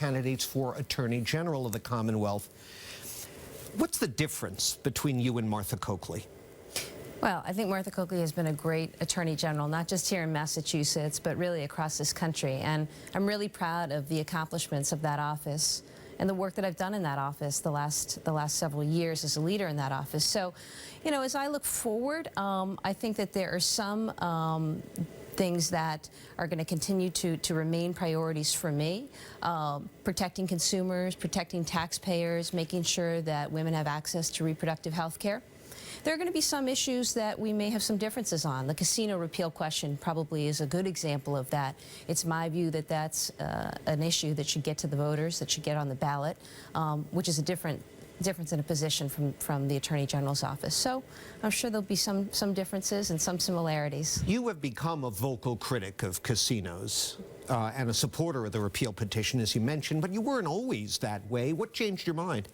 Candidates for Attorney General of the Commonwealth. What's the difference between you and Martha Coakley? Well, I think Martha Coakley has been a great Attorney General, not just here in Massachusetts, but really across this country. And I'm really proud of the accomplishments of that office and the work that I've done in that office the last several years as a leader in that office. So, you know, as I look forward, I think that there are some things that are going to continue to remain priorities for me. Protecting consumers, protecting taxpayers, making sure that women have access to reproductive health care. There are going to be some issues that we may have some differences on. The casino repeal question probably is a good example of that. It's my view that that's an issue that should get to the voters, that should get on the ballot, which is a difference in a position from the Attorney General's office. So I'm sure there'll be some differences and some similarities. You have become a vocal critic of casinos and a supporter of the repeal petition, as you mentioned, but you weren't always that way. What changed your mind?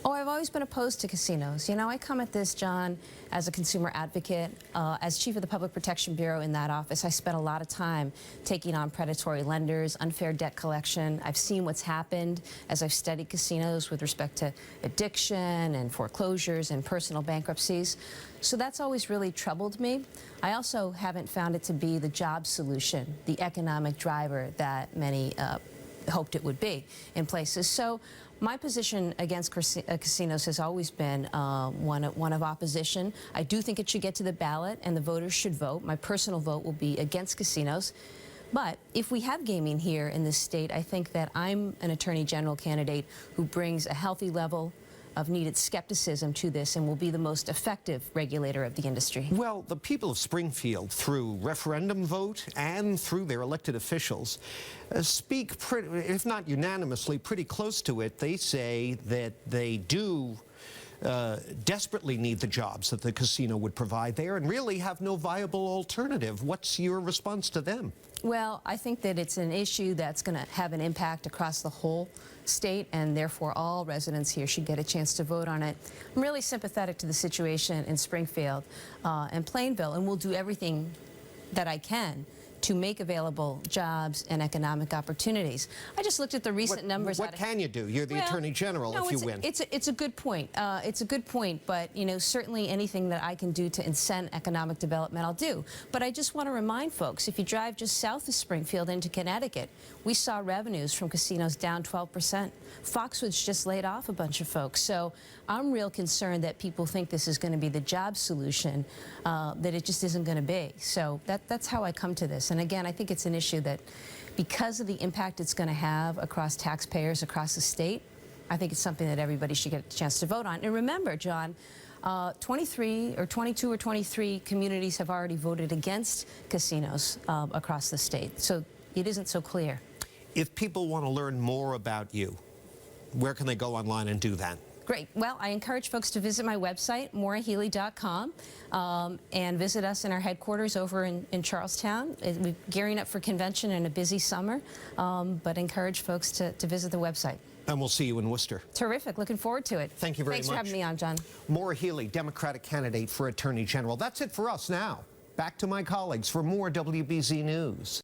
Oh, I've always been opposed to casinos. You know, I come at this, John, as a consumer advocate. As chief of the Public Protection Bureau in that office, I spent a lot of time taking on predatory lenders, unfair debt collection. I've seen what's happened as I've studied casinos with respect to addiction and foreclosures and personal bankruptcies. So that's always really troubled me. I also haven't found it to be the job solution, the economic driver that many hoped it would be in places. So my position against casinos has always been one of opposition. I do think it should get to the ballot and the voters should vote. My personal vote will be against casinos. But if we have gaming here in this state, I think that I'm an Attorney General candidate who brings a healthy level of needed skepticism to this and will be the most effective regulator of the industry. Well, the people of Springfield, through referendum vote and through their elected officials, speak, if not unanimously, pretty close to it. They say that they do desperately need the jobs that the casino would provide there and really have no viable alternative. What's your response to them? Well, I think that it's an issue that's going to have an impact across the whole state, and therefore all residents here should get a chance to vote on it. I'm really sympathetic to the situation in Springfield and Plainville, and will do everything that I can to make available jobs and economic opportunities. I just looked at the recent numbers. What can you do? You're the Attorney General if you win. It's a good point. It's a good point, but you know, certainly anything that I can do to incent economic development, I'll do. But I just want to remind folks, if you drive just south of Springfield into Connecticut, we saw revenues from casinos down 12%. Foxwoods just laid off a bunch of folks. So I'm real concerned that people think this is going to be the job solution, that it just isn't going to be. So that's how I come to this. And again, I think it's an issue that, because of the impact it's going to have across taxpayers across the state, I think it's something that everybody should get a chance to vote on. And remember, John, 22 or 23 communities have already voted against casinos across the state. So it isn't so clear. If people want to learn more about you, where can they go online and do that? Great. Well, I encourage folks to visit my website, maurahealey.com, and visit us in our headquarters over in Charlestown. We're gearing up for convention and a busy summer, but encourage folks to visit the website. And we'll see you in Worcester. Terrific. Looking forward to it. Thank you very much. Thanks for having me on, John. Maura Healey, Democratic candidate for Attorney General. That's it for us now. Back to my colleagues for more WBZ News.